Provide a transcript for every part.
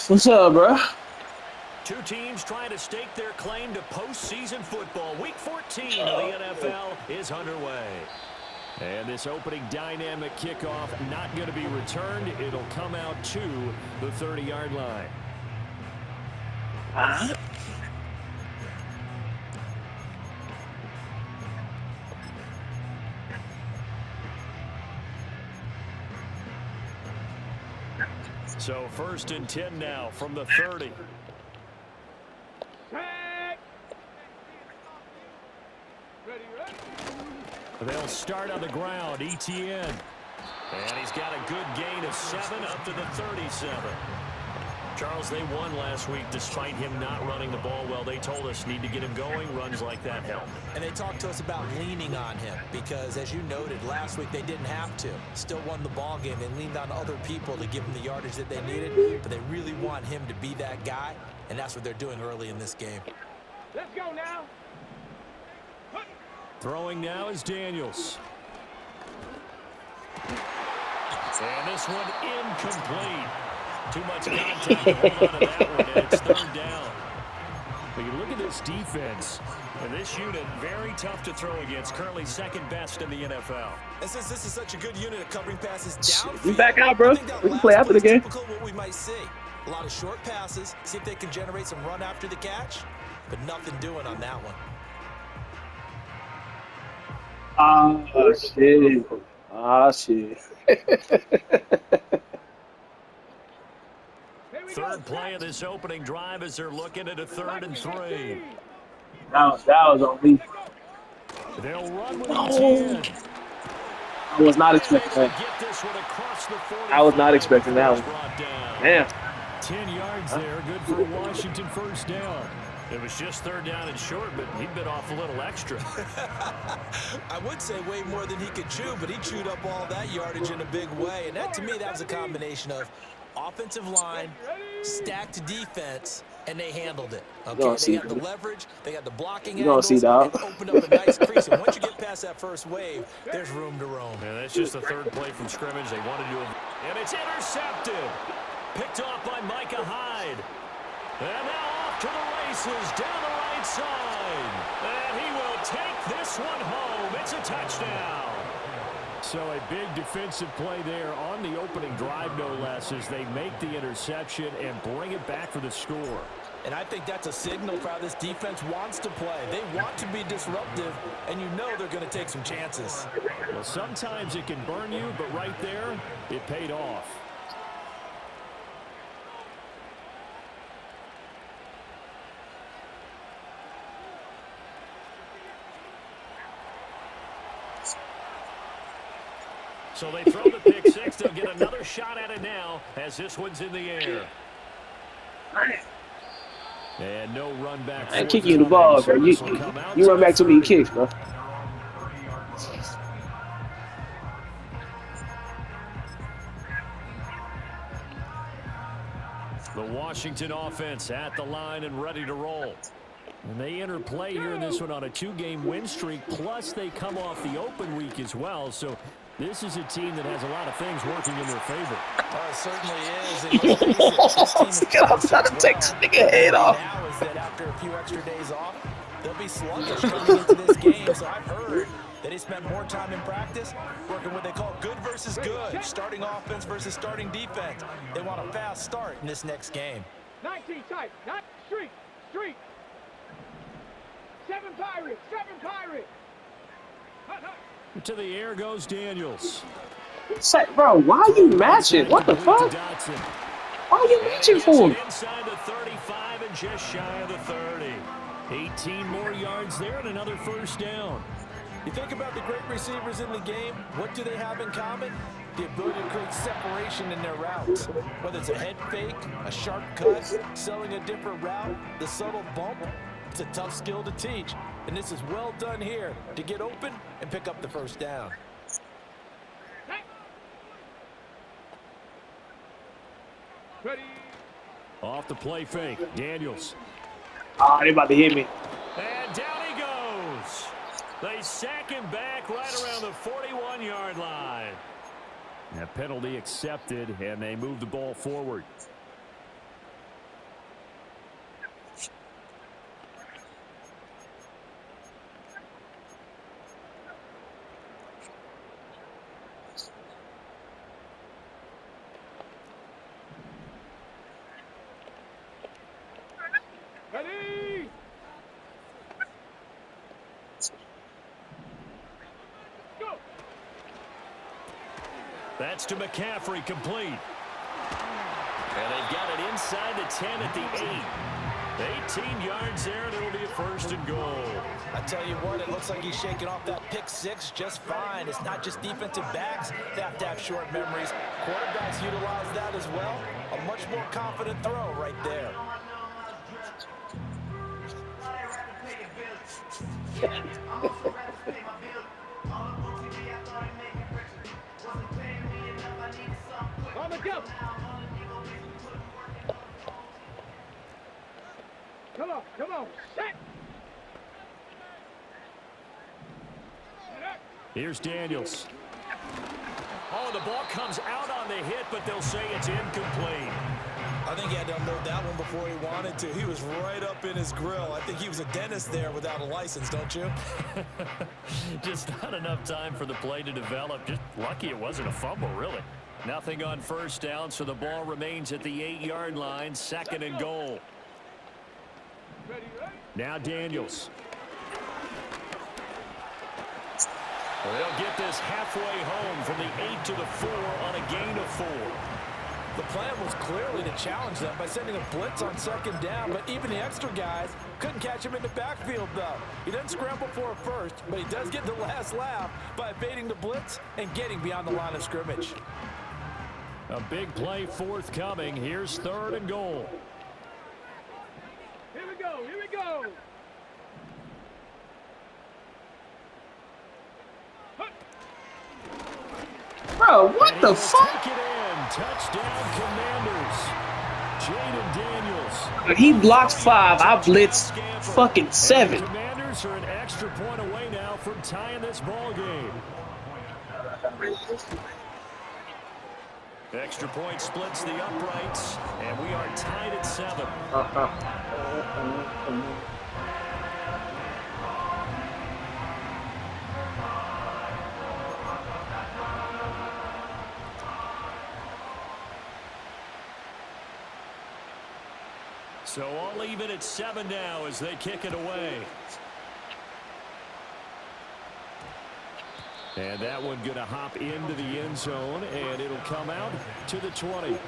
What's up, bro? Two teams trying to stake their claim to postseason football. Week 14 of the NFL is underway. And this opening dynamic kickoff not going to be returned. It'll come out to the 30-yard line. So 1st and 10 now from the 30. They'll start on the ground. ETN. And he's got a good gain of 7 up to the 37. Charles, they won last week despite him not running the ball well. They told us need to get him going. Runs like that help. And they talked to us about leaning on him because, as you noted, last week they didn't have to. Still won the ball game. They leaned on other people to give them the yardage that they needed, but they really want him to be that guy, and that's what they're doing early in this game. Let's go now. Throwing now is Daniels. And this one incomplete. Too much contact to hold on to that one, and it's 3rd down. But you look at this defense, and this unit, very tough to throw against, currently 2nd best in the NFL. And since this is such a good unit of covering passes downfield, We back out, bro. We can play after the game. typical what we might see. A lot of short passes, see if they can generate some run after the catch, but nothing doing on that one. Oh, shit. Oh, shit. Third play of this opening drive as they're looking at a 3rd and 3. That was on me. They'll run with ETN. I was not expecting that. I was not expecting that one. Damn. 10 yards there, good for Washington 1st down. It was just 3rd down and short, but he bit off a little extra. I would say way more than he could chew, but he chewed up all that yardage in a big way. And that, to me, that was a combination of offensive line, stacked defense, and they handled it. Okay, they had the leverage, they had the blocking angles, and opened up a nice crease. And once you get past that first wave, there's room to roam. And that's just the 3rd play from scrimmage. They wanted to, and it's intercepted. Picked off by Micah Hyde. And now off to the races down the right side. And he will take this one home. It's a touchdown. So a big defensive play there on the opening drive, no less, as they make the interception and bring it back for the score. And I think that's a signal for how this defense wants to play. They want to be disruptive, and you know they're going to take some chances. Well, sometimes it can burn you, but right there, it paid off. So they throw the pick six. They'll get another shot at it now as this one's in the air. And no run back. I kick you in the ball, bro. You run back too many kicks, bro. The Washington offense at the line and ready to roll. And they enter play here in this one on a 2-game win streak, plus they come off the open week as well. So this is a team that has a lot of things working in their favor. It certainly is. And let's face it, I'm trying to take this nigga head off. now is that after a few extra days off, they'll be sluggish coming into this game. So I've heard that he spent more time in practice working what they call good versus good, starting offense versus starting defense. They want a fast start in this next game. 19 tight, not street. 7 Pirates, 7 Pirates. To the air goes Daniels. Say, bro, why are you matching? What the fuck? Why are you matching for him? Inside the 35 and just shy of the 30. 18 more yards there and another 1st down. You think about the great receivers in the game, what do they have in common? The ability to create separation in their routes. Whether it's a head fake, a sharp cut, selling a different route, the subtle bump, it's a tough skill to teach. And this is well done here to get open and pick up the 1st down. Ready. Off the play fake, Daniels. Oh, they about to hit me. And down he goes. They sack him back right around the 41-yard line. That penalty accepted, and they move the ball forward. That's to McCaffrey, complete. And they've got it inside the 10 at the 8. 18 yards there, and it'll be a first and goal. I tell you what, it looks like he's shaking off that pick six just fine. It's not just defensive backs that have to have short memories. Quarterbacks utilize that as well. A much more confident throw right there. On the go. Come on, set. Here's Daniels. Oh, the ball comes out on the hit, but they'll say it's incomplete. I think he had to unload that one before he wanted to. He was right up in his grill. I think he was a dentist there without a license, don't you? Just not enough time for the play to develop. Just lucky it wasn't a fumble, really. Nothing on first down, so the ball remains at the 8-yard line, second and goal. Now Daniels. Well, they'll get this halfway home from the 8 to the 4 on a gain of 4. The plan was clearly to challenge them by sending a blitz on second down, but even the extra guys couldn't catch him in the backfield, though. He doesn't scramble for a first, but he does get the last laugh by evading the blitz and getting beyond the line of scrimmage. A big play forthcoming. Here's third and goal. Here we go, here we go. Bro, what the fuck? Take it in. Touchdown, Commanders. Jaden Daniels. He blocked 5. I blitzed fucking 7. And the Commanders are an extra point away now from tying this ball game. Extra point splits the uprights, and we are tied at 7. So all even at 7 now as they kick it away. And that one going to hop into the end zone, and it'll come out to the 20. Hey,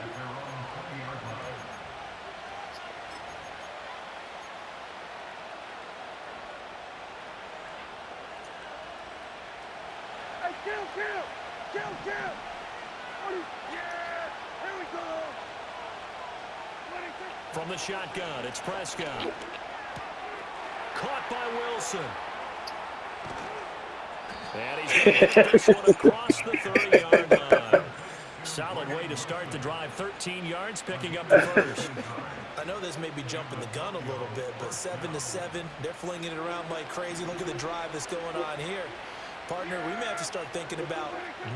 kill. Yeah, here we go. From the shotgun, it's Prescott. Caught by Wilson. And he's going to get this one across the 30-yard line. Solid way to start the drive. 13 yards, picking up the first. I know this may be jumping the gun a little bit, but 7-7, they're flinging it around like crazy. Look at the drive that's going on here. Partner, we may have to start thinking about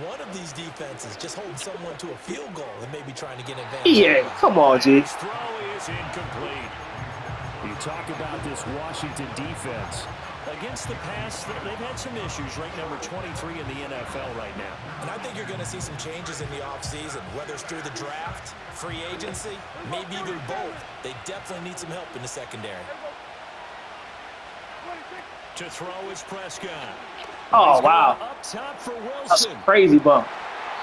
one of these defenses just holding someone to a field goal and maybe trying to get an advantage. Yeah, come on, G. His throw is incomplete. You talk about this Washington defense. Against the pass, they've had some issues, ranked number 23 in the NFL right now. And I think you're going to see some changes in the offseason, whether it's through the draft, free agency, maybe even both. They definitely need some help in the secondary. To throw is Prescott. Oh, wow. Up top for That's Wilson. crazy bump.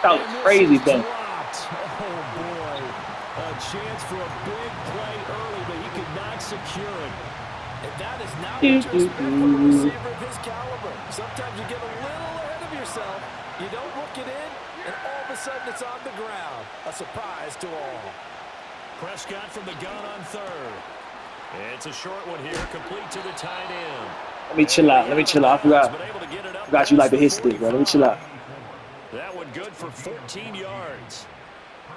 That was crazy bump. Oh, boy. A chance for a big play early, but he could not secure it. And that is not what you expect from a receiver of his caliber. Sometimes you get a little ahead of yourself, you don't look it in, and all of a sudden it's on the ground. A surprise to all. Prescott from the gun on third. It's a short one here, complete to the tight end. Let me chill out. I forgot you like the history, bro. Let me chill out. That one good for 14 yards.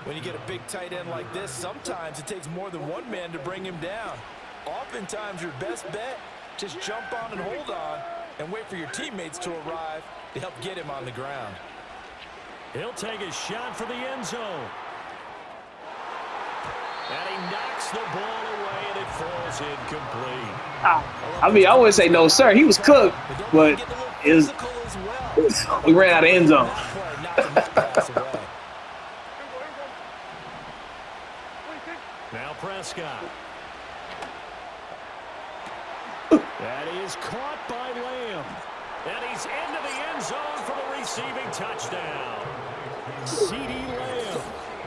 When you get a big tight end like this, sometimes it takes more than one man to bring him down. Oftentimes, your best bet, just jump on and hold on and wait for your teammates to arrive to help get him on the ground. He'll take a shot for the end zone. And he knocks the ball away, and it falls incomplete. I mean, I wouldn't say no, sir. He was cooked, but we ran out of end zone. Now Prescott. That is caught by Lamb. And he's into the end zone for the receiving touchdown. CeeDee Lamb,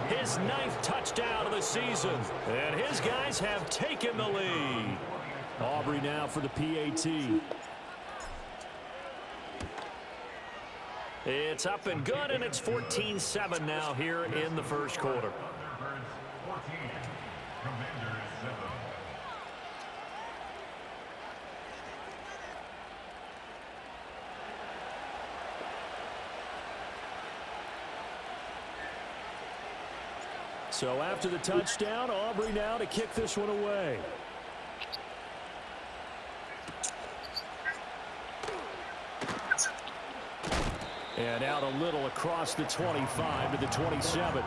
his 9th touchdown of the season. And his guys have taken the lead. Aubrey now for the PAT. It's up and good, and it's 14-7 now here in the first quarter. So after the touchdown, Aubrey now to kick this one away. And out a little across the 25 to the 27.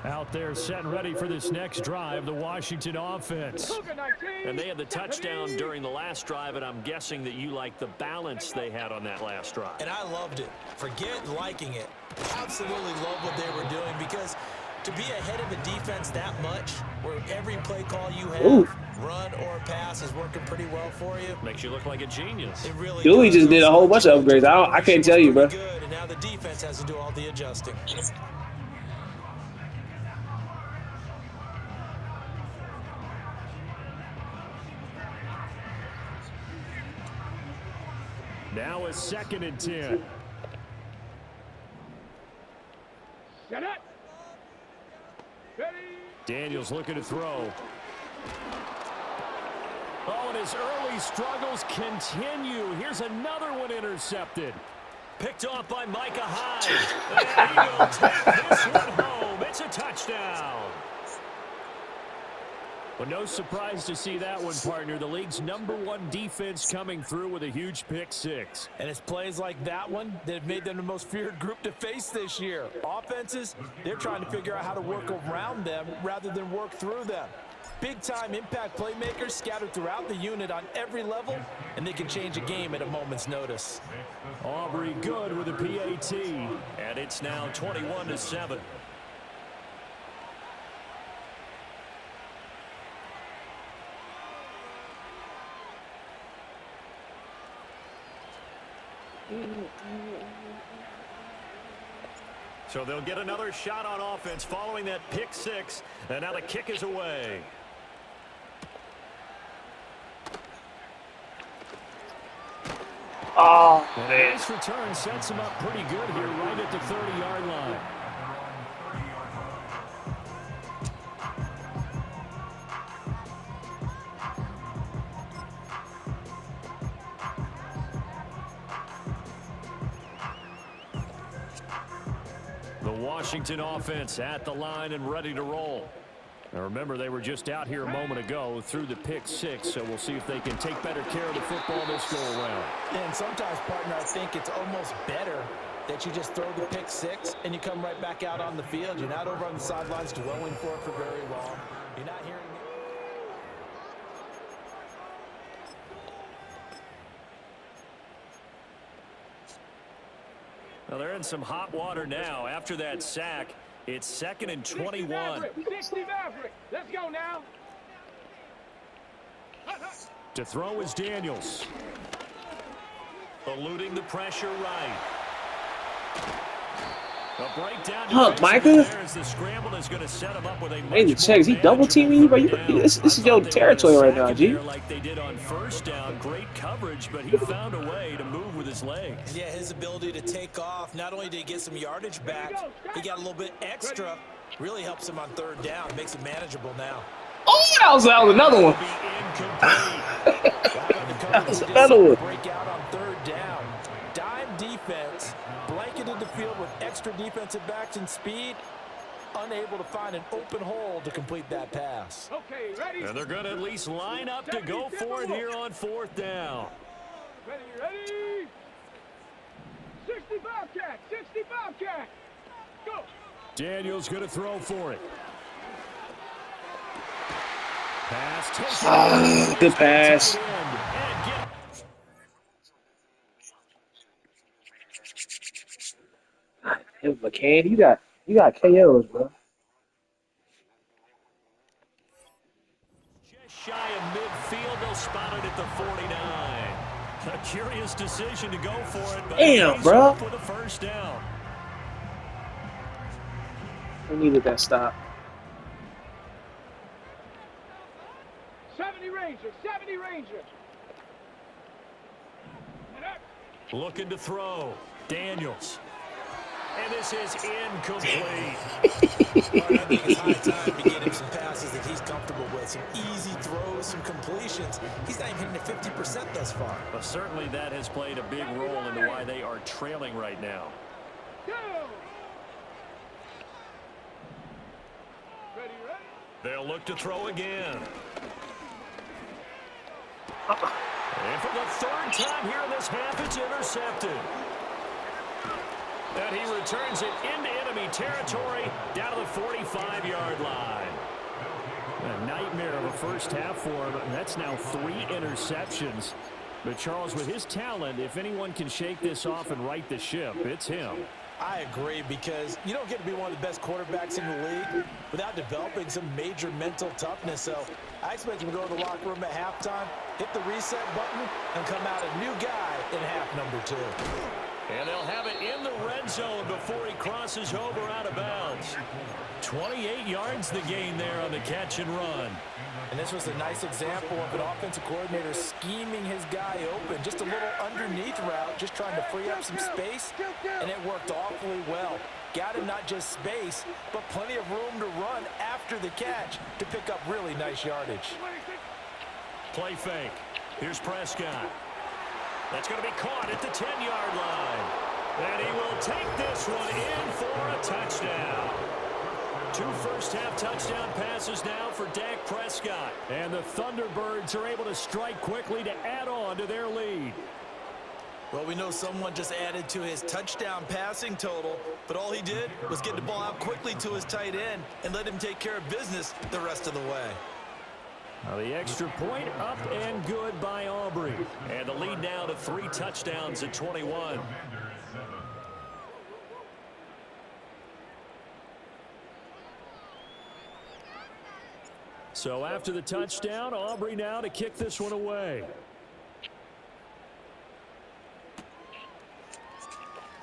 Out there set and ready for this next drive, the Washington offense. And they had the touchdown during the last drive, and I'm guessing that you like the balance they had on that last drive. And I loved it. Forget liking it. Absolutely love what they were doing, because to be ahead of a defense that much, where every play call you have, run or pass, is working pretty well for you. Makes you look like a genius. It really Dewey does. just did a whole bunch of upgrades. I can't tell you, bro. Good, and now the defense has to do all the adjusting. Now a 2nd and 10. Get it. Ready. Daniels looking to throw. Oh, and his early struggles continue. Here's another one intercepted. Picked off by Micah Hyde. And he will take this one home. It's a touchdown. Well, no surprise to see that one, partner. The league's #1 defense coming through with a huge pick six. And it's plays like that one that have made them the most feared group to face this year. Offenses, they're trying to figure out how to work around them rather than work through them. Big-time impact playmakers scattered throughout the unit on every level, and they can change a game at a moment's notice. Aubrey good with a PAT, and it's now 21-7. So they'll get another shot on offense following that pick six, and now the kick is away. Oh, man. This return sets him up pretty good here right at the 30-yard line. The Washington offense at the line and ready to roll. Now remember, they were just out here a moment ago through the pick six, so we'll see if they can take better care of the football this go-around. And sometimes, partner, I think it's almost better that you just throw the pick six and you come right back out on the field. You're not over on the sidelines dwelling for it for very long. You're not hearing it. Well, they're in some hot water now. After that sack, it's 2nd and 21. 60 Maverick. Let's go now. To throw is Daniels. Eluding the pressure right. A breakdown. Huh, Micah? The scramble is going to set him up with a Hey, the checks. He double teaming you, bro. This is your territory right now, G. Like they did on first down, great coverage, but he found a way to move with his legs. Yeah, his ability to take off. Not only did he get some yardage back, he got a little bit extra. Really helps him on 3rd down. Makes it manageable now. Oh, that was another one. That was another one. Break out on 3rd down. Dime defense. Blanketed the field with extra defensive backs and speed. Unable to find an open hole to complete that pass. Okay, ready? And they're going to at least line up to go for it here on 4th down. Ready? 60 Bobcat, 60 Bobcat. Go. Daniels going to throw for it. Pass taken. Good pass. Hey, McCann, you got KOs, bro. Just shy of midfield, they'll spot it at the 49. A curious decision to go for it, but it Damn, pays bro. off with a first down. We needed that stop. 70 Ranger, 70 Ranger. And up. Looking to throw. Daniels. And this is incomplete. Well, I think it's high time to get him some passes that he's comfortable with. Some easy throws, some completions. He's not even hitting the 50% thus far. But certainly that has played a big role into why they are trailing right now. Go. Ready, ready. They'll look to throw again. And for the third time here in this half, it's intercepted. And he returns it into enemy territory down to the 45-yard line. A nightmare of a first half for him. That's now 3 interceptions. But Charles, with his talent, if anyone can shake this off and right the ship, it's him. I agree, because you don't get to be one of the best quarterbacks in the league without developing some major mental toughness. So I expect him to go to the locker room at halftime, hit the reset button, and come out a new guy in half number 2. And they'll have it in the red zone before he crosses over out of bounds. 28 yards the gain there on the catch and run. And this was a nice example of an offensive coordinator scheming his guy open. Just a little underneath route, just trying to free up some space, and it worked awfully well. Got him not just space, but plenty of room to run after the catch to pick up really nice yardage. Play fake. Here's Prescott. That's going to be caught at the 10-yard line. And he will take this one in for a touchdown. 2 first-half touchdown passes now for Dak Prescott. And the Thunderbirds are able to strike quickly to add on to their lead. Well, we know someone just added to his touchdown passing total, but all he did was get the ball out quickly to his tight end and let him take care of business the rest of the way. Now the extra point up and good by Aubrey. And the lead now to 3 touchdowns at 21. So after the touchdown, Aubrey now to kick this one away.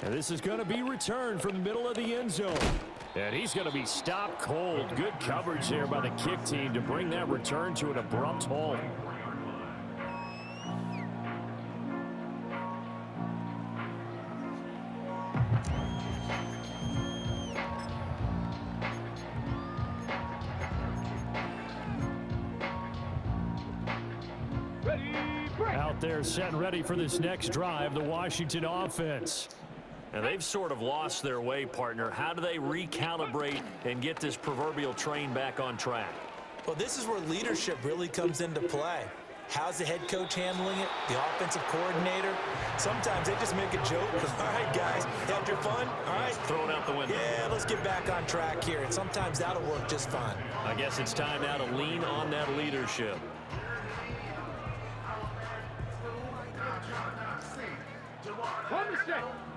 And this is going to be returned from the middle of the end zone. And he's going to be stopped cold. Good coverage there by the kick team to bring that return to an abrupt halt. Out there set and ready for this next drive, the Washington offense. And they've sort of lost their way, partner. How do they recalibrate and get this proverbial train back on track? Well, this is where leadership really comes into play. How's the head coach handling it? The offensive coordinator? Sometimes they just make a joke. All right, guys, had your fun? All right. Throw it out the window. Yeah, let's get back on track here. And sometimes that'll work just fine. I guess it's time now to lean on that leadership.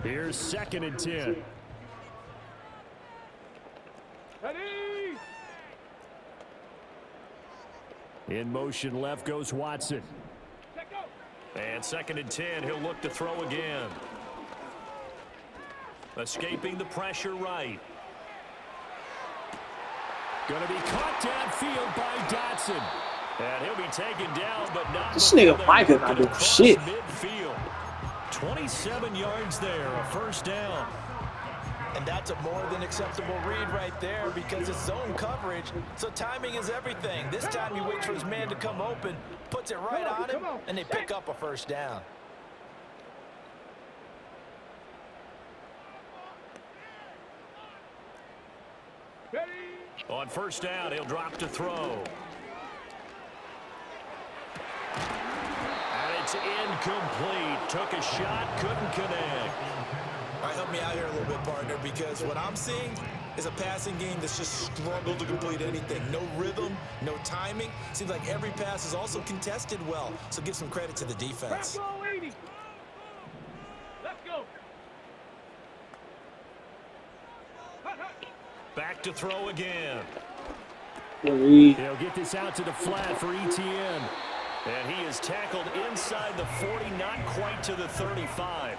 Here's 2nd and 10. Ready? In motion left goes Watson. Let go. And 2nd and 10, he'll look to throw again. Escaping the pressure right. Going to be caught downfield by Dotson. And he'll be taken down, but not. This nigga Micah not doing shit. Midfield. 27 yards there, a first down. And that's a more than acceptable read right there because it's zone coverage, so timing is everything. This time he waits for his man to come open, puts it right on him, and they pick up a first down. Ready? On first down, he'll drop to throw. And it's incomplete. Took a shot, couldn't connect. All right, help me out here a little bit, partner, because what I'm seeing is a passing game that's just struggled to complete anything. No rhythm, no timing. Seems like every pass is also contested well, so give some credit to the defense. Ball 80. Let's go. back to throw again. Three. He'll get this out to the flat for Etienne. And he is tackled inside the 40, not quite to the 35.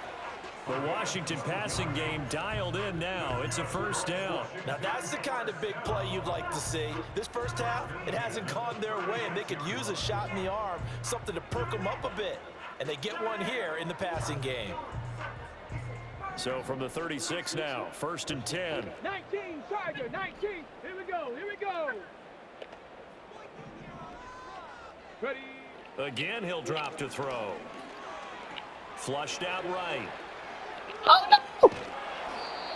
The Washington passing game dialed in now. It's a first down. Now that's the kind of big play you'd like to see. This first half, it hasn't gone their way, and they could use a shot in the arm, something to perk them up a bit. And they get one here in the passing game. So from the 36 now, 1st and 10. 19, Tiger, 19. Here we go, here we go. Ready. Again, he'll drop to throw. Flushed out right. Oh, no.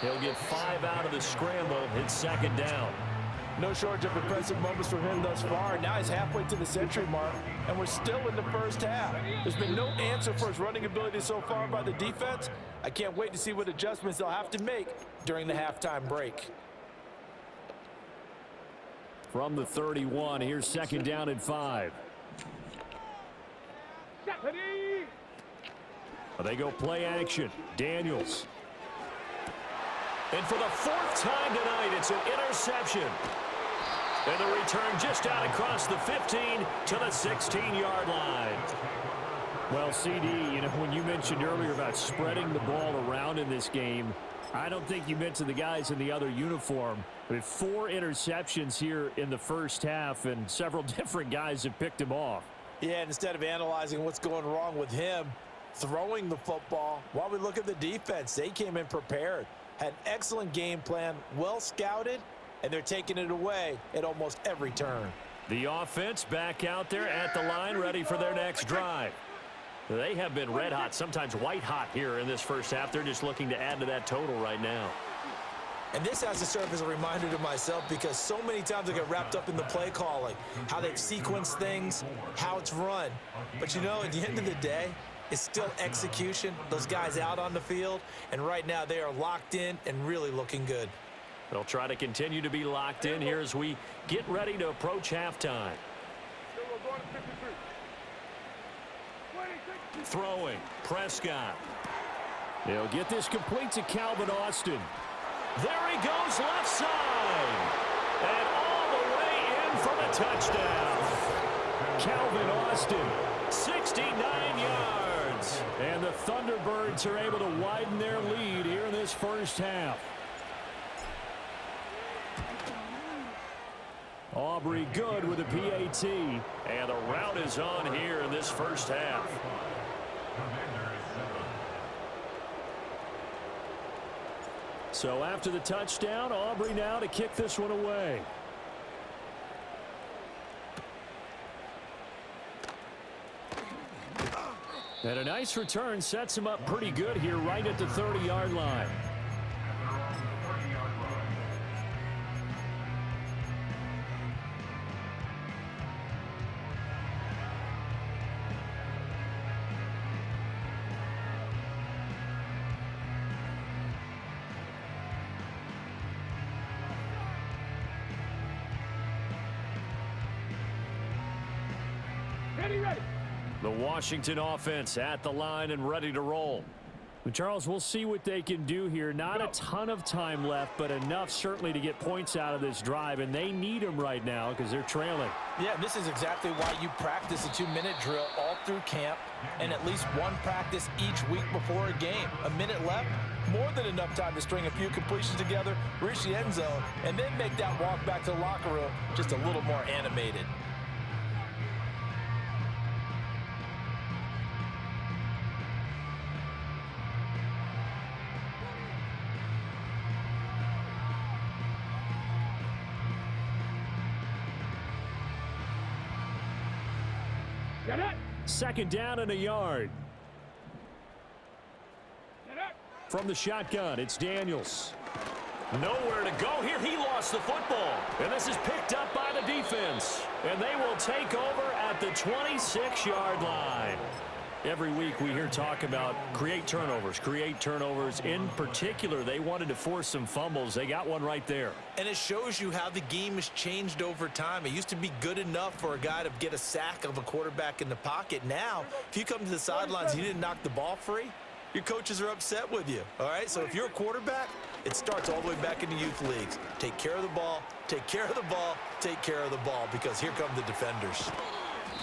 He'll get 5 out of the scramble. It's 2nd down. No shortage of impressive moments from him thus far. Now he's halfway to the century mark, and we're still in the first half. There's been no answer for his running ability so far by the defense. I can't wait to see what adjustments they'll have to make during the halftime break. From the 31, here's 2nd down and 5. Ready. They go play action. Daniels. And for the 4th time tonight, it's an interception. And the return just out across the 15 to the 16-yard line. Well, CD, you know, when you mentioned earlier about spreading the ball around in this game, I don't think you mentioned the guys in the other uniform. With 4 interceptions here in the first half, and several different guys have picked him off. Yeah, and instead of analyzing what's going wrong with him throwing the football, while we look at the defense, they came in prepared. Had an excellent game plan, well scouted, and they're taking it away at almost every turn. The offense back out there at the line, ready for their next drive. They have been red hot, sometimes white hot here in this first half. They're just looking to add to that total right now. And this has to serve as a reminder to myself, because so many times I get wrapped up in the play calling, how they've sequenced things, how it's run. But, you know, at the end of the day, it's still execution, those guys out on the field, and right now they are locked in and really looking good. They'll try to continue to be locked in here as we get ready to approach halftime. Throwing, Prescott. They'll get this complete to Calvin Austin. There he goes left side. And all the way in for the touchdown. Calvin Austin, 69 yards. And the Thunderbirds are able to widen their lead here in this first half. Aubrey good with a PAT. And the route is on here in this first half. So after the touchdown, Aubrey now to kick this one away. And a nice return sets him up pretty good here right at the 30-yard line. Ready. The Washington offense at the line and ready to roll. But Charles, we'll see what they can do here. Not a ton of time left, but enough certainly to get points out of this drive, and they need them right now because they're trailing. Yeah, this is exactly why you practice a 2-minute drill all through camp and at least one practice each week before a game. A minute left, more than enough time to string a few completions together, reach the end zone, and then make that walk back to the locker room just a little more animated. Get it. 2nd down and a yard. Get it. From the shotgun, it's Daniels. Nowhere to go here. He lost the football. And this is picked up by the defense. And they will take over at the 26-yard line. Every week we hear talk about create turnovers. In particular, they wanted to force some fumbles. They got one right there. And it shows you how the game has changed over time. It used to be good enough for a guy to get a sack of a quarterback in the pocket. Now, if you come to the sidelines and you didn't knock the ball free, your coaches are upset with you, all right? So if you're a quarterback, it starts all the way back in the youth leagues. Take care of the ball, take care of the ball, take care of the ball, because here come the defenders.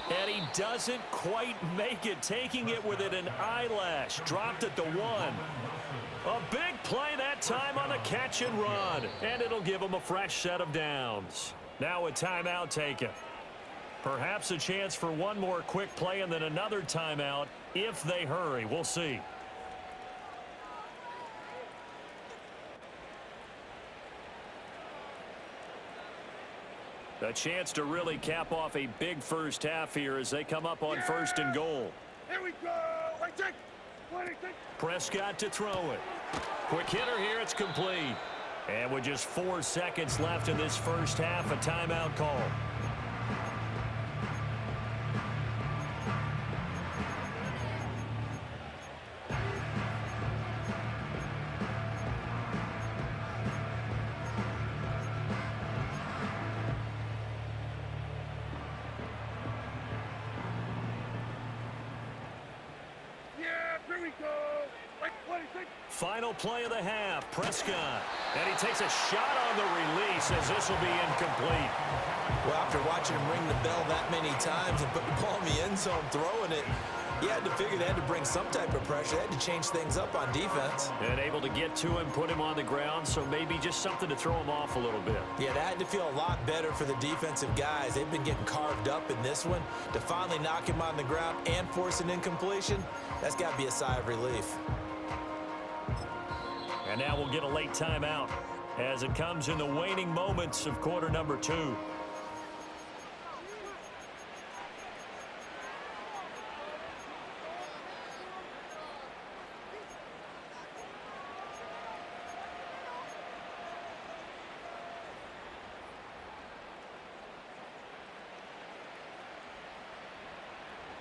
And he doesn't quite make it, taking it within an eyelash. Dropped at the 1. A big play that time on the catch and run, and it'll give him a fresh set of downs. Now a timeout taken. Perhaps a chance for one more quick play and then another timeout if they hurry. We'll see. A chance to really cap off a big first half here as they come up on 1st and goal. Here we go. Prescott to throw it. Quick hitter here. It's complete. And with just 4 seconds left in this first half, a timeout call. Final play of the half, Prescott. And he takes a shot on the release as this will be incomplete. Well, after watching him ring the bell that many times and put the ball in the end zone throwing it, you had to figure they had to bring some type of pressure. They had to change things up on defense. And able to get to him, put him on the ground, so maybe just something to throw him off a little bit. Yeah, that had to feel a lot better for the defensive guys. They've been getting carved up in this one. To finally knock him on the ground and force an incompletion, that's got to be a sigh of relief. And now we'll get a late timeout as it comes in the waning moments of quarter number 2.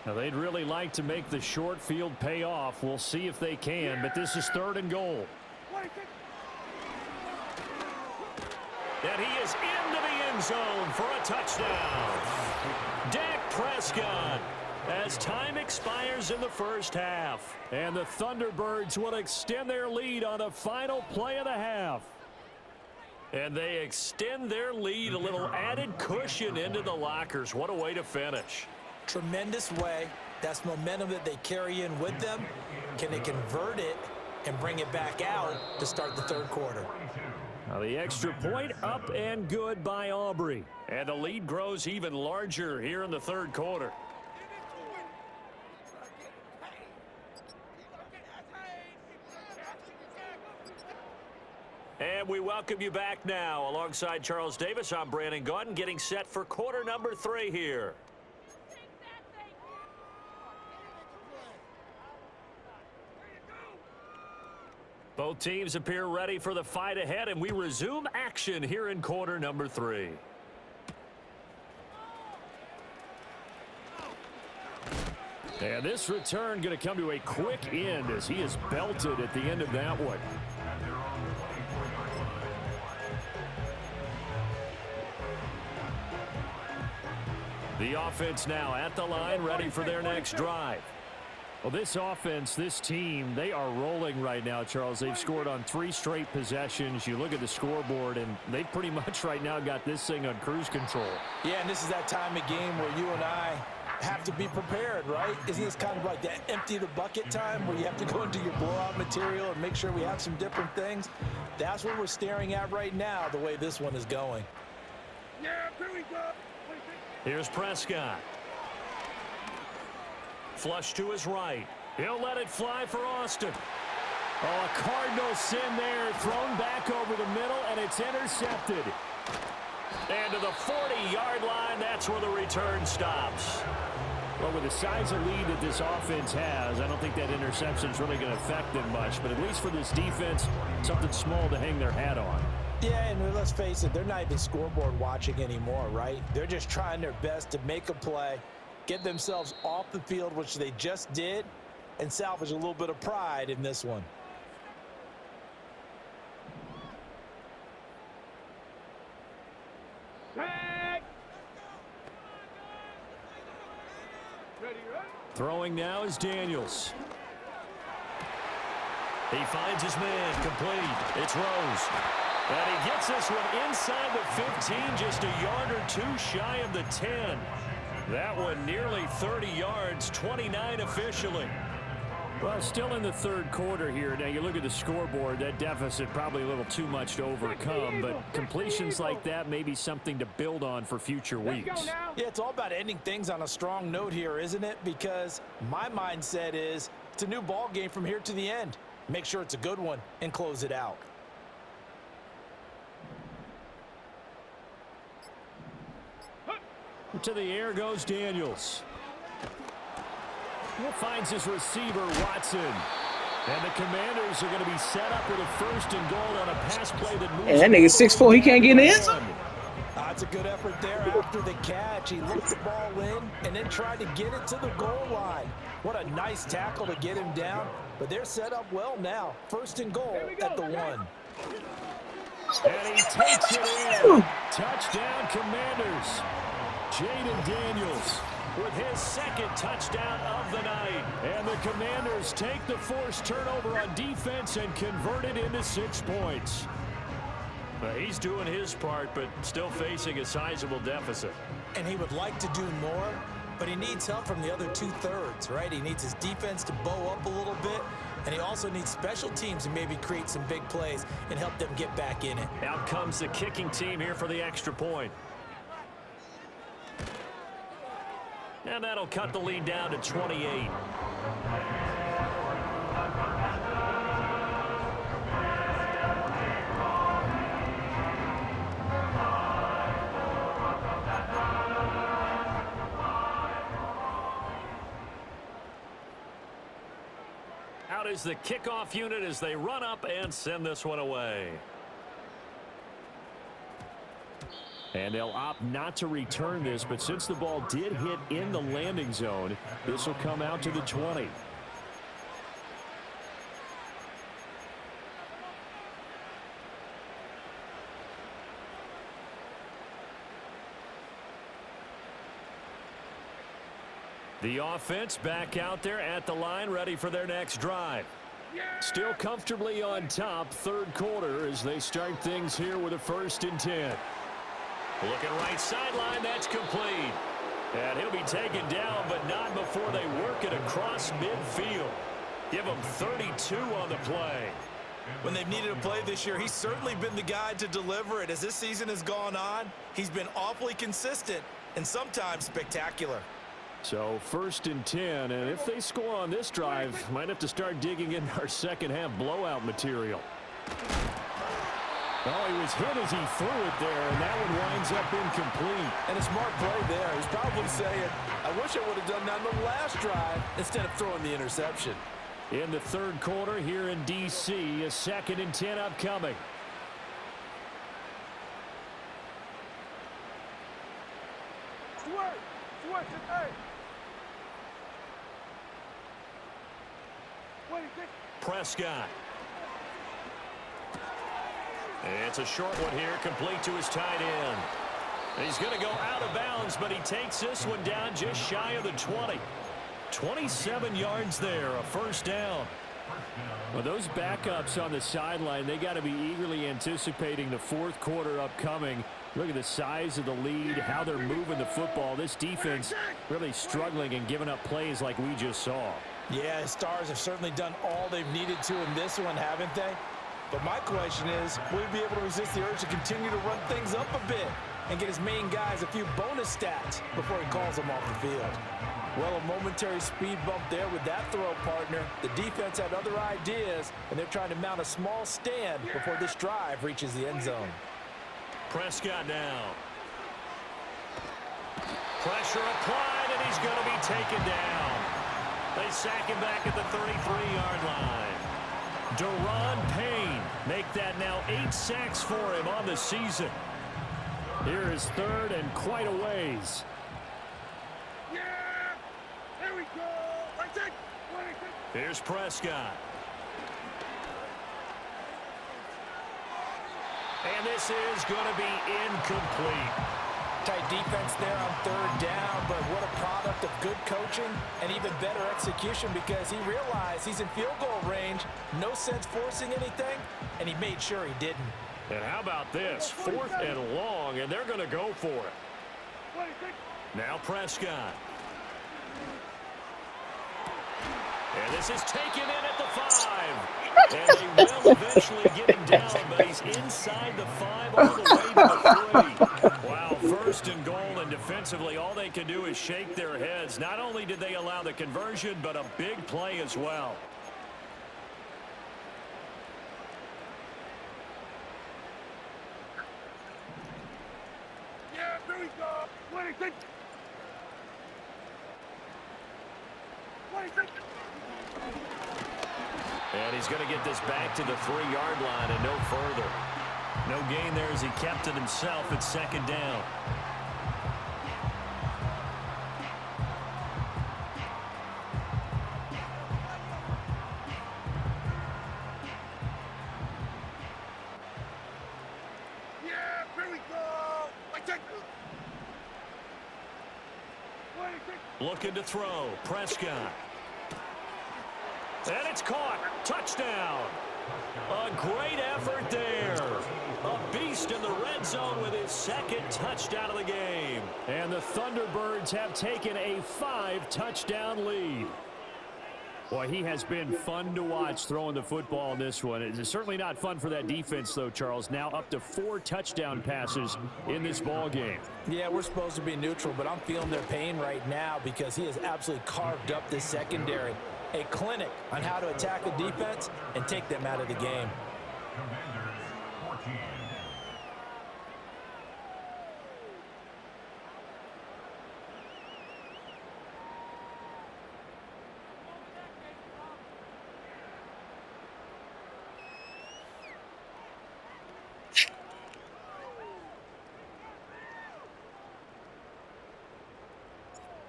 Now they'd really like to make the short field pay off. We'll see if they can, but this is 3rd and goal. And he is into the end zone for a touchdown. Dak Prescott, as time expires in the first half. And the Thunderbirds will extend their lead on the final play of the half. And they extend their lead, a little added cushion into the lockers. What a way to finish. Tremendous way. That's momentum that they carry in with them. Can they convert it and bring it back out to start the 3rd quarter? Now the extra point up and good by Aubrey. And the lead grows even larger here in the 3rd quarter. And we welcome you back now. Alongside Charles Davis, I'm Brandon Gaudin, getting set for quarter number 3 here. Both teams appear ready for the fight ahead, and we resume action here in quarter number 3. And this return going to come to a quick end as he is belted at the end of that one. The offense now at the line, ready for their next drive. Well, this offense, this team, they are rolling right now, Charles. They've scored on 3 straight possessions. You look at the scoreboard, and they've pretty much right now got this thing on cruise control. Yeah, and this is that time of game where you and I have to be prepared, right? Isn't this kind of like that empty the bucket time where you have to go into your blowout material and make sure we have some different things? That's what we're staring at right now, the way this one is going. Yeah, here we go. Here's Prescott. Flush to his right. He'll let it fly for Austin. Oh, a Cardinal sin there, thrown back over the middle, and it's intercepted. And to the 40-yard line, that's where the return stops. Well, with the size of lead that this offense has, I don't think that interception is really going to affect them much. But at least for this defense, something small to hang their hat on. Yeah, and let's face it, they're not even scoreboard watching anymore, right? They're just trying their best to make a play, get themselves off the field, which they just did, and salvage a little bit of pride in this one. Ready, right? Throwing now is Daniels. He finds his man, complete. It's Rose. And he gets this one inside the 15, just a yard or two shy of the 10. That one nearly 30 yards, 29 officially. Well, still in the third quarter here. Now, you look at the scoreboard, that deficit probably a little too much to overcome, but completions like that may be something to build on for future weeks. Yeah, it's all about ending things on a strong note here, isn't it? Because my mindset is it's a new ball game from here to the end. Make sure it's a good one and close it out. To the air goes Daniels. Finds his receiver, Watson. And the Commanders are going to be set up with a 1st and goal on a pass play that moves. Hey, that nigga 6'4", he can't get in the end zone. That's a good effort there after the catch. He looked the ball in and then tried to get it to the goal line. What a nice tackle to get him down. But they're set up well now. 1st and goal at the 1. And he takes it in. Touchdown, Commanders. Jaden Daniels with his 2nd touchdown of the night. And the Commanders take the forced turnover on defense and convert it into 6 points. He's doing his part, but still facing a sizable deficit. And he would like to do more, but he needs help from the other 2/3, right? He needs his defense to bow up a little bit, and he also needs special teams to maybe create some big plays and help them get back in it. Out comes the kicking team here for the extra point. And that'll cut the lead down to 28. Out is the kickoff unit as they run up and send this one away. And they'll opt not to return this, but since the ball did hit in the landing zone, this will come out to the 20. The offense back out there at the line, ready for their next drive. Still comfortably on top, 3rd quarter, as they start things here with a 1st and 10. Looking right sideline, that's complete. And he'll be taken down, but not before they work it across midfield. Give him 32 on the play. When they've needed a play this year, he's certainly been the guy to deliver it. As this season has gone on, he's been awfully consistent and sometimes spectacular. So 1st and 10, and if they score on this drive, might have to start digging in our second half blowout material. Oh, he was hit as he threw it there, and that one winds up incomplete. And a smart play there. He's probably saying, I wish I would have done that on the last drive instead of throwing the interception. In the 3rd quarter here in D.C., a 2nd and 10 upcoming. Prescott. It's a short one here, complete to his tight end. He's going to go out of bounds, but he takes this one down just shy of the 20. 27 yards there, a 1st down. Well, those backups on the sideline, they got to be eagerly anticipating the 4th quarter upcoming. Look at the size of the lead, how they're moving the football. This defense really struggling and giving up plays like we just saw. Yeah, Stars have certainly done all they've needed to in this one, haven't they? But my question is, will he be able to resist the urge to continue to run things up a bit and get his main guys a few bonus stats before he calls them off the field? Well, a momentary speed bump there with that throw partner. The defense had other ideas, and they're trying to mount a small stand before this drive reaches the end zone. Prescott now. Pressure applied, and he's going to be taken down. They sack him back at the 33-yard line. Deron Payne make that now 8 sacks for him on the season. Here is 3rd and quite a ways. Yeah! There we go! Right there! Here's Prescott. And this is going to be incomplete. Tight defense there on third down, but what a product of good coaching and even better execution because he realized he's in field goal range, no sense forcing anything, and he made sure he didn't. And how about this? 4th and long, and they're going to go for it. Now Prescott. And this is taken in at the 5. And they will eventually get him down, but he's inside the 5 all the way to the 3. Wow, 1st and goal, and defensively all they can do is shake their heads. Not only did they allow the conversion, but a big play as well. Yeah, here we go. 26. 26. And he's going to get this back to the 3-yard line and no further. No gain there as he kept it himself at 2nd down. Yeah, here we go. 26. Looking to throw. Prescott. And it's caught. Touchdown. A great effort there. A beast in the red zone with his 2nd touchdown of the game. And the Thunderbirds have taken a 5-touchdown lead. Boy, he has been fun to watch throwing the football in this one. It's certainly not fun for that defense, though, Charles. Now up to 4 touchdown passes in this ball game. Yeah, we're supposed to be neutral, but I'm feeling their pain right now because he has absolutely carved up this secondary. A clinic on how to attack a defense and take them out of the game.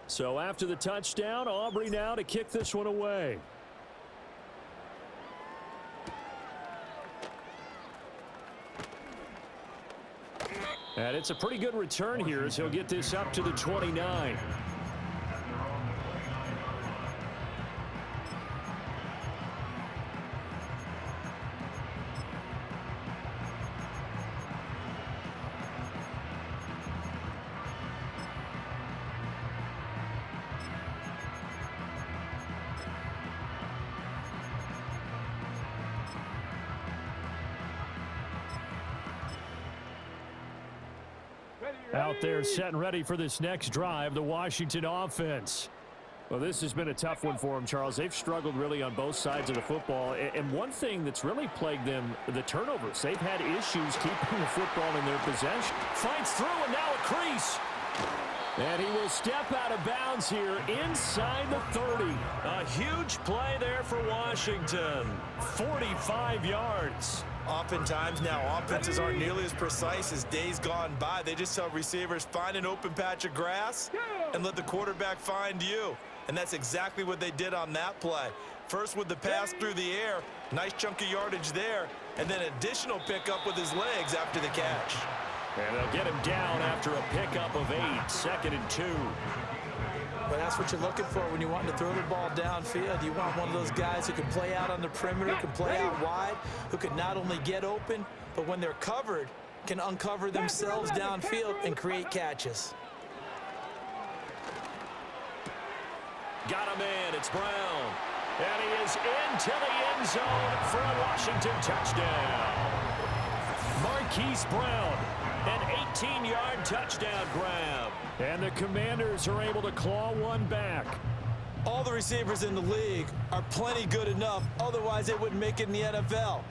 So after the touchdown, Aubrey now to kick this one away. And it's a pretty good return here as he'll get this up to the 29. Out there set and ready for this next drive, the Washington offense. Well, this has been a tough one for them, Charles. They've struggled really on both sides of the football. And one thing that's really plagued them, the turnovers. They've had issues keeping the football in their possession. Fights through and now a crease. And he will step out of bounds here inside the 30. A huge play there for Washington. 45 yards. Oftentimes now offenses aren't nearly as precise as days gone by. They just tell receivers, find an open patch of grass and let the quarterback find you. And that's exactly what they did on that play. First with the pass through the air, nice chunk of yardage there, and then additional pickup with his legs after the catch. And they'll get him down after a pickup of 8, 2nd and 2. But that's what you're looking for when you want to throw the ball downfield. You want one of those guys who can play out on the perimeter, can play out wide, who can not only get open, but when they're covered, can uncover themselves downfield and create catches. Got him in. It's Brown. And he is into the end zone for a Washington touchdown. Marquise Brown, an 18-yard touchdown grab. And the Commanders are able to claw one back. All the receivers in the league are plenty good enough, otherwise they wouldn't make it in the NFL.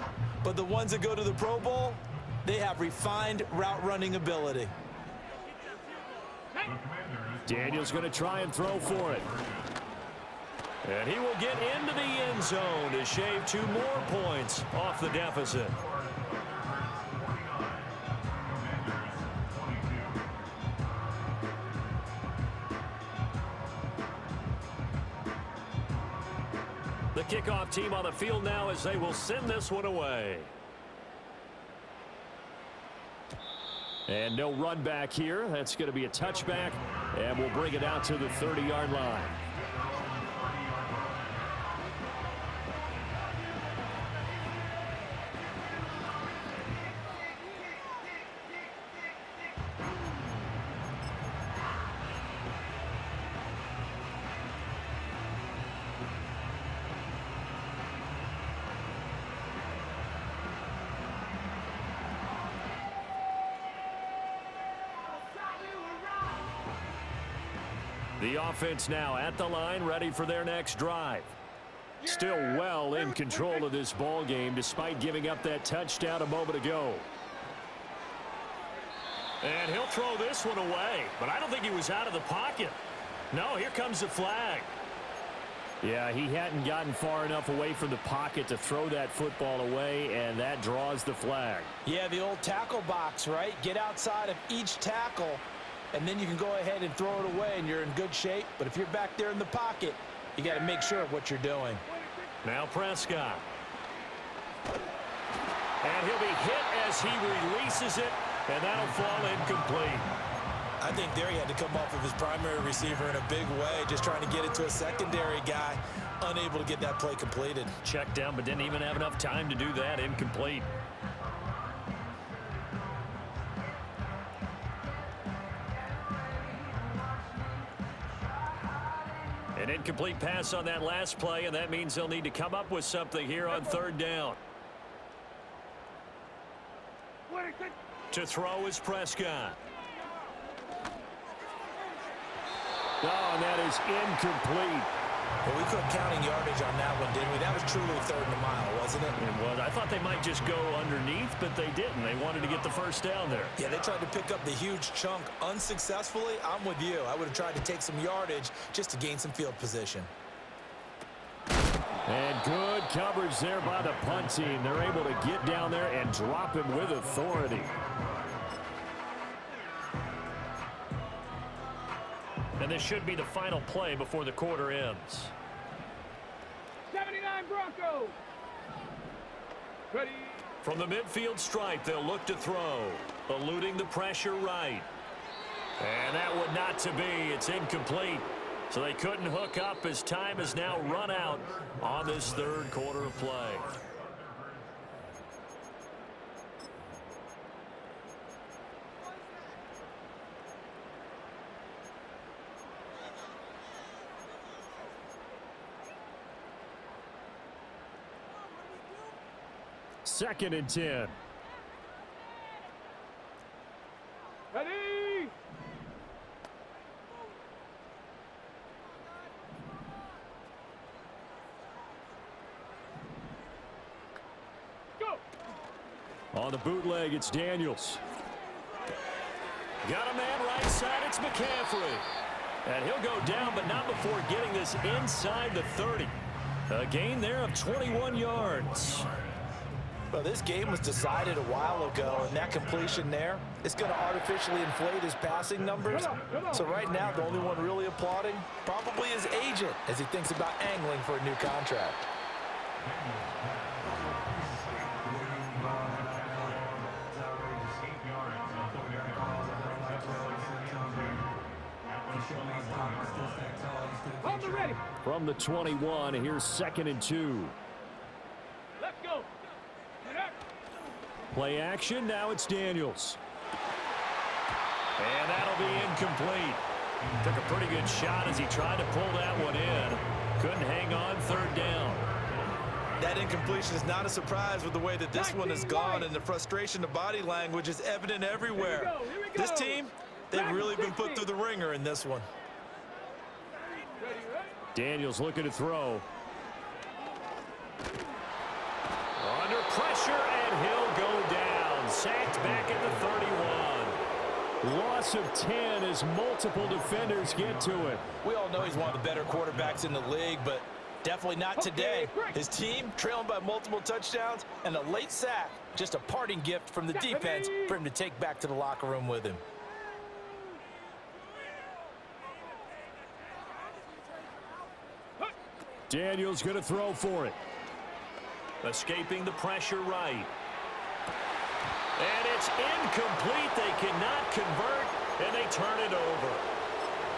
But the ones that go to the Pro Bowl, they have refined route running ability. Daniel's going to try and throw for it. And he will get into the end zone to shave 2 more points off the deficit. The kickoff team on the field now as they will send this one away. And no run back here. That's going to be a touchback, and we'll bring it out to the 30-yard line. The offense now at the line, ready for their next drive. Still well in control of this ball game, despite giving up that touchdown a moment ago. And he'll throw this one away, but I don't think he was out of the pocket. No, here comes the flag. Yeah, he hadn't gotten far enough away from the pocket to throw that football away, and that draws the flag. Yeah, the old tackle box, right? Get outside of each tackle, and then you can go ahead and throw it away, and you're in good shape. But if you're back there in the pocket, you got to make sure of what you're doing. Now Prescott. And he'll be hit as he releases it, and that'll fall incomplete. I think there he had to come off of his primary receiver in a big way, just trying to get it to a secondary guy, unable to get that play completed. Checked down, but didn't even have enough time to do that. Incomplete. An incomplete pass on that last play, and that means they'll need to come up with something here on third down. To throw is Prescott. Oh, and that is incomplete. Well, we couldn't counting yardage on that one, didn't we? That was truly third and a mile, wasn't it? It was. I thought they might just go underneath, but they didn't. They wanted to get the first down there. Yeah, they tried to pick up the huge chunk unsuccessfully. I'm with you. I would have tried to take some yardage just to gain some field position. And good coverage there by the punt team. They're able to get down there and drop him with authority. And this should be the final play before the quarter ends. 79 Broncos. Ready. From the midfield stripe, they'll look to throw. Eluding the pressure right. And that would not to be. It's incomplete. So they couldn't hook up as time has now run out on this third quarter of play. Second and 10. Ready. Go. On the bootleg, it's Daniels. Got a man right side, it's McCaffrey. And he'll go down, but not before getting this inside the 30. A gain there of 21 yards. Well, this game was decided a while ago, and that completion there is going to artificially inflate his passing numbers. So right now, the only one really applauding probably his agent as he thinks about angling for a new contract. On the ready. From the 21, here's second and 2. Let's go. Play action, now it's Daniels. And that'll be incomplete. Took a pretty good shot as he tried to pull that one in. Couldn't hang on third down. That incompletion is not a surprise with the way that this one has gone, and the frustration, the body language is evident everywhere. Here we go. This team, they've really been put through the ringer in this one. Daniels looking to throw. Under pressure, and he'll go down. Sacked back at the 31. Loss of 10 as multiple defenders get to it. We all know he's one of the better quarterbacks in the league, but definitely not today. His team trailing by multiple touchdowns, and a late sack, just a parting gift from the defense for him to take back to the locker room with him. Daniels going to throw for it. Escaping the pressure right. And it's incomplete. They cannot convert, and they turn it over.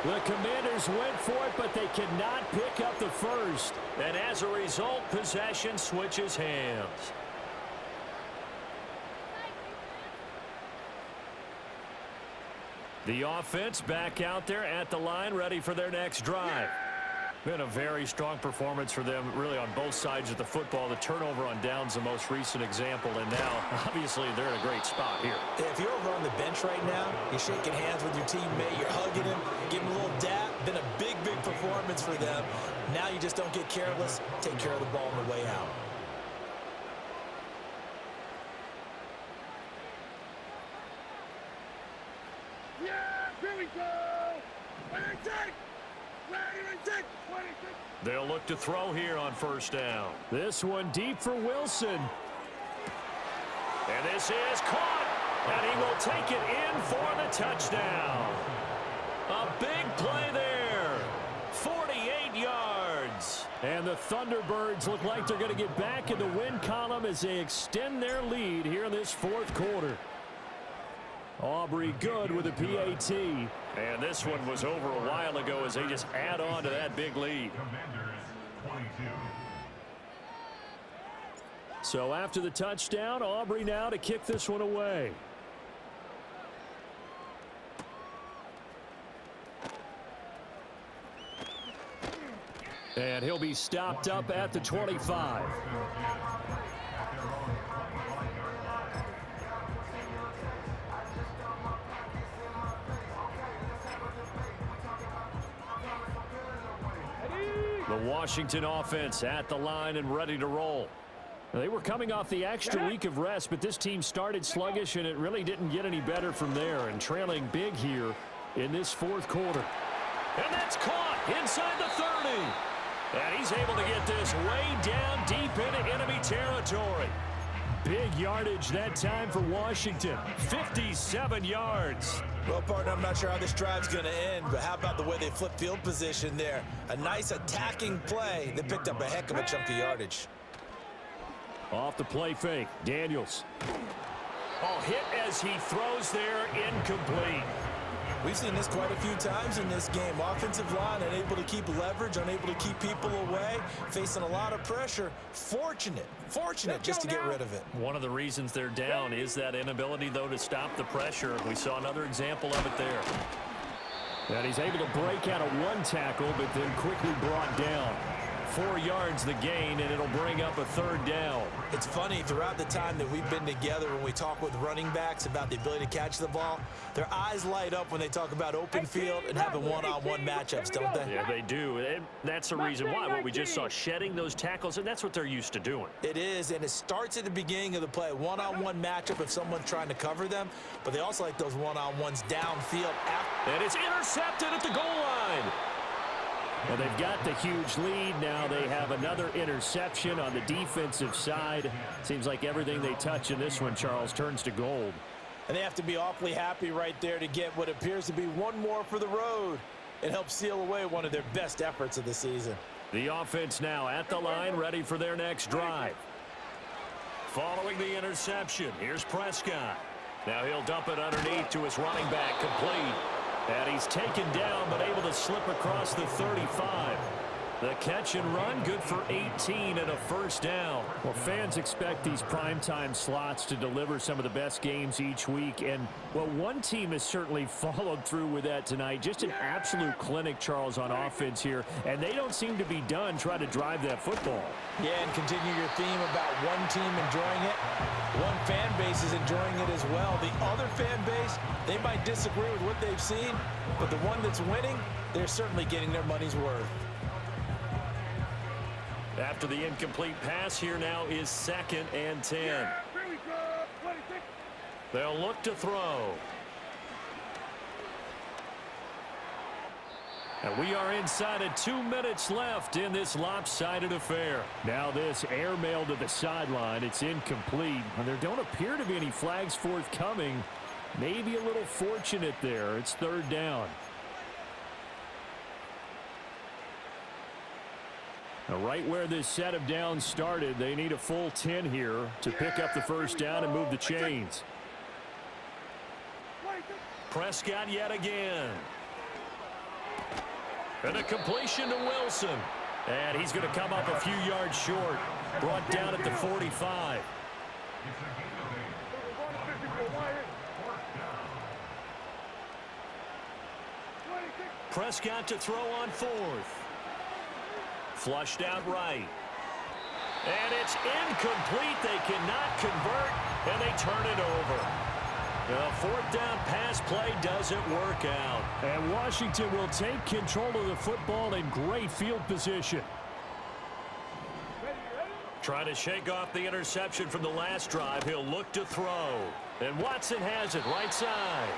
The Commanders went for it, but they cannot pick up the first. And as a result, possession switches hands. The offense back out there at the line, ready for their next drive. Been a very strong performance for them, really, on both sides of the football. The turnover on downs the most recent example, and now, obviously, they're in a great spot here. If you're over on the bench right now, you're shaking hands with your teammate, you're hugging him, giving him a little dap. Been a big, big performance for them. Now you just don't get careless. Take care of the ball on the way out. Yeah, here we go. 26. They'll look to throw here on first down. This one deep for Wilson. And this is caught. And he will take it in for the touchdown. A big play there. 48 yards. And the Thunderbirds look like they're going to get back in the win column as they extend their lead here in this fourth quarter. Aubrey good with a PAT. And this one was over a while ago as they just add on to that big lead. So after the touchdown, Aubrey now to kick this one away. And he'll be stopped up at the 25. The Washington offense at the line and ready to roll. They were coming off the extra week of rest, but this team started sluggish, and it really didn't get any better from there, and trailing big here in this fourth quarter. And that's caught inside the 30. And he's able to get this way down deep into enemy territory. Big yardage that time for Washington. 57 yards. Well, partner, I'm not sure how this drive's going to end, but how about the way they flip field position there? A nice attacking play that picked up a heck of a chunk of yardage. Off the play fake, Daniels. Oh, hit as he throws there, incomplete. We've seen this quite a few times in this game. Offensive line unable to keep leverage, unable to keep people away, facing a lot of pressure. Fortunate just to get rid of it. One of the reasons they're down is that inability, though, to stop the pressure. We saw another example of it there. And he's able to break out of one tackle, but then quickly brought down. 4 yards the gain, and it'll bring up a third down. It's funny, throughout the time that we've been together, when we talk with running backs about the ability to catch the ball, their eyes light up when they talk about open field and having one-on-one matchups, don't they? Yeah, they do. And that's the reason why. What we just saw, shedding those tackles, and that's what they're used to doing. It is, and it starts at the beginning of the play. One-on-one matchup if someone's trying to cover them, but they also like those one-on-ones downfield. And it's intercepted at the goal line. Well, they've got the huge lead. Now they have another interception on the defensive side. Seems like everything they touch in this one, Charles, turns to gold. And they have to be awfully happy right there to get what appears to be one more for the road and help seal away one of their best efforts of the season. The offense now at the line, ready for their next drive. Following the interception, here's Prescott. Now he'll dump it underneath to his running back, complete. And he's taken down, but able to slip across the 35. The catch and run, good for 18 and a first down. Well, fans expect these primetime slots to deliver some of the best games each week. And, well, one team has certainly followed through with that tonight. Just an absolute clinic, Charles, on offense here. And they don't seem to be done trying to drive that football. Yeah, and continue your theme about one team enjoying it. One fan base is enjoying it as well. The other fan base, they might disagree with what they've seen, but the one that's winning, they're certainly getting their money's worth. After the incomplete pass, here now is 2nd and 10. Here we go. 26. They'll look to throw. And we are inside of 2 minutes left in this lopsided affair. Now this airmail to the sideline. It's incomplete. And there don't appear to be any flags forthcoming. Maybe a little fortunate there. It's 3rd down. Now, right where this set of downs started, they need a full 10 here to pick up the first down and move the chains. Prescott yet again. And a completion to Wilson. And he's going to come up a few yards short. Brought down at the 45. Prescott to throw on 4th. Flushed out right. And it's incomplete. They cannot convert, and they turn it over. The 4th down pass play doesn't work out. And Washington will take control of the football in great field position. Trying to shake off the interception from the last drive. He'll look to throw. And Watson has it right side.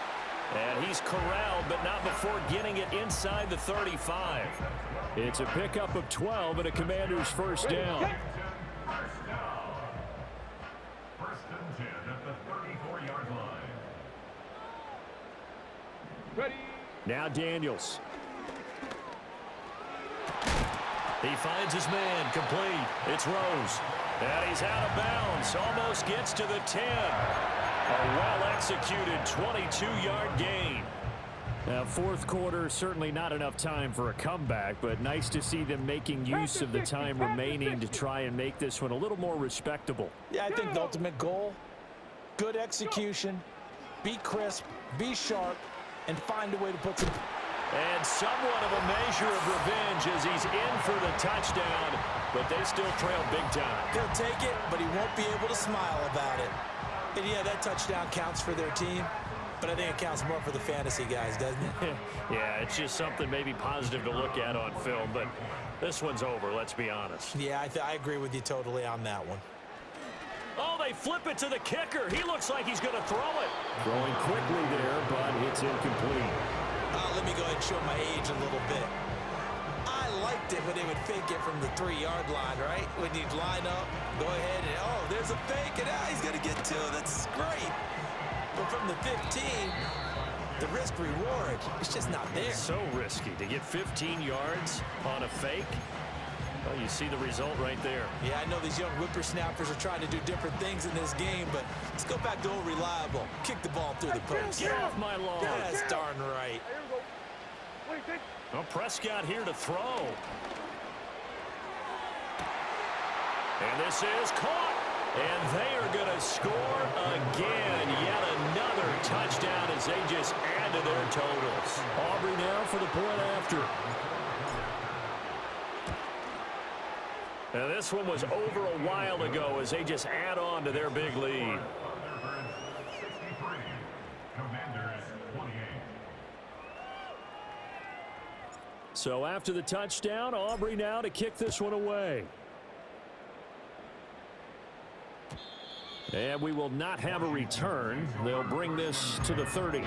And he's corralled, but not before getting it inside the 35. It's a pickup of 12 and a Commander's first down. First and 10 at the 34-yard line. Ready. Now Daniels. He finds his man, complete. It's Rose. And he's out of bounds. Almost gets to the 10. A well-executed 22-yard gain. Now, 4th quarter, certainly not enough time for a comeback, but nice to see them making use of the time remaining to try and make this one a little more respectable. Yeah, I think the ultimate goal, good execution, be crisp, be sharp, and find a way to put some... And somewhat of a measure of revenge as he's in for the touchdown, but they still trail big time. He'll take it, but he won't be able to smile about it. And yeah, that touchdown counts for their team, but I think it counts more for the fantasy guys, doesn't it? Yeah, it's just something maybe positive to look at on film, but this one's over, let's be honest. Yeah, I agree with you totally on that one. Oh, they flip it to the kicker. He looks like he's going to throw it. Throwing quickly there, but it's incomplete. Let me go ahead and show my age a little bit. I liked it when they would fake it from the 3-yard line, right? When you'd line up, go ahead and, oh, there's a fake, and he's going to get 2. That's great. But from the 15, the risk-reward, it's just not there. So risky to get 15 yards on a fake. Well, you see the result right there. Yeah, I know these young whippersnappers are trying to do different things in this game, but let's go back to old reliable. Kick the ball through the post. Get off my lawn. That's darn right. Well, Prescott here to throw. And this is caught. And they are going to score again. Yet another touchdown as they just add to their totals. Aubrey now for the point after. Now this one was over a while ago as they just add on to their big lead. So after the touchdown, Aubrey now to kick this one away. And we will not have a return. They'll bring this to the 30.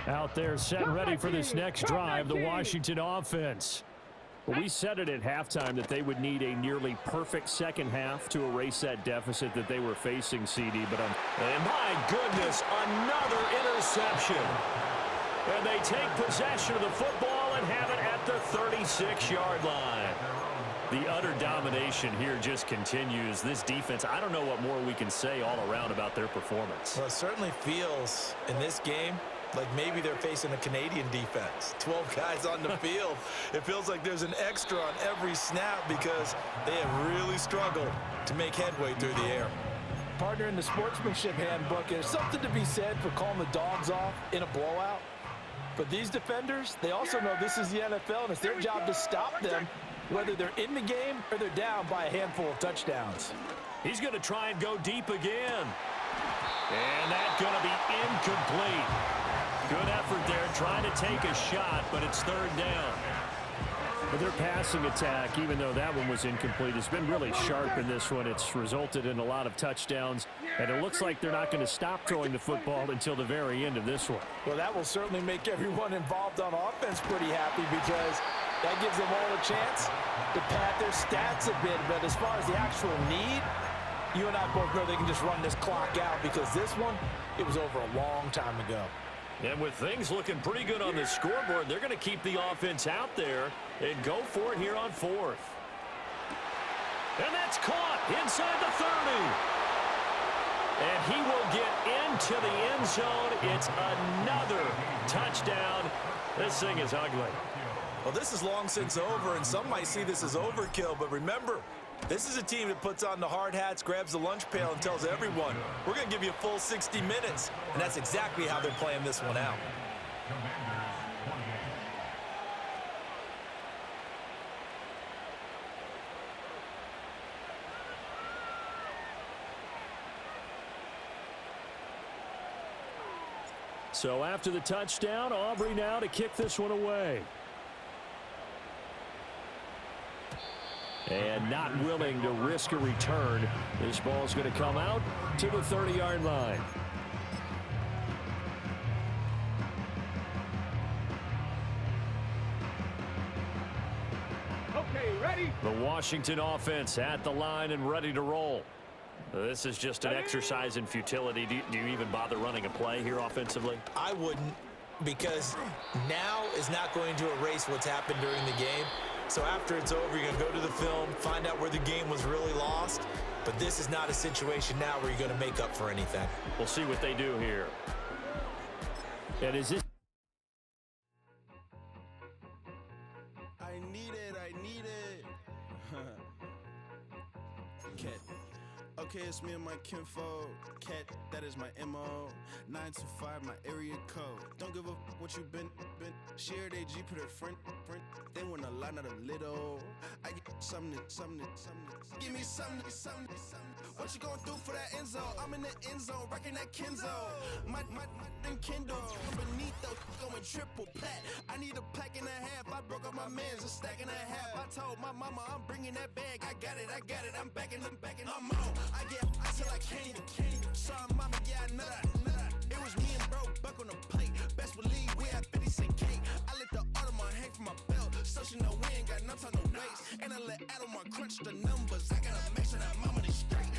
Out there set and ready for this next drive, the Washington offense. Well, we said it at halftime that they would need a nearly perfect second half to erase that deficit that they were facing, CD. But and my goodness, another interception. And they take possession of the football and have it at the 36-yard line. The utter domination here just continues. This defense, I don't know what more we can say all around about their performance. Well, it certainly feels in this game like maybe they're facing a Canadian defense. 12 guys on the field. It feels like there's an extra on every snap because they have really struggled to make headway through the air. Partner, in the sportsmanship handbook, there's something to be said for calling the dogs off in a blowout. But these defenders, they also know this is the NFL, and it's their job to stop them, whether they're in the game or they're down by a handful of touchdowns. He's going to try and go deep again. And that's going to be incomplete. Good effort there, trying to take a shot, but it's third down. But their passing attack, even though that one was incomplete, has been really sharp in this one. It's resulted in a lot of touchdowns, and it looks like they're not going to stop throwing the football until the very end of this one. Well, that will certainly make everyone involved on offense pretty happy because that gives them all a chance to pad their stats a bit. But as far as the actual need, you and I both know they can just run this clock out because this one, it was over a long time ago. And with things looking pretty good on the scoreboard, they're going to keep the offense out there and go for it here on fourth. And that's caught inside the 30. And he will get into the end zone. It's another touchdown. This thing is ugly. Well, this is long since over, and some might see this as overkill. But remember, this is a team that puts on the hard hats, grabs the lunch pail, and tells everyone, we're going to give you a full 60 minutes. And that's exactly how they're playing this one out. So after the touchdown, Aubrey now to kick this one away. And not willing to risk a return. This ball's going to come out to the 30-yard line. Okay, ready? The Washington offense at the line and ready to roll. This is just an exercise in futility. Do you even bother running a play here offensively? I wouldn't, because now is not going to erase what's happened during the game. So after it's over, you're going to go to the film, find out where the game was really lost. But this is not a situation now where you're going to make up for anything. We'll see what they do here. And is this... I need it. Cat. Okay, it's me and my kinfolk. Cat, that is my MO. 925, my area code. Don't give a what you been. Shared AG, put her friend. They want a lot, not a little. I get something. Give me something. What you gonna do for that end zone? I'm in the end zone, rocking that Kenzo. My Kindle. Beneath the going triple plat. I need a pack and a half. I broke up my man's a stack and a half. I told my mama I'm bringing that bag. I got it. I'm backing. I'm on. I get till I can't. Sorry, mama, yeah.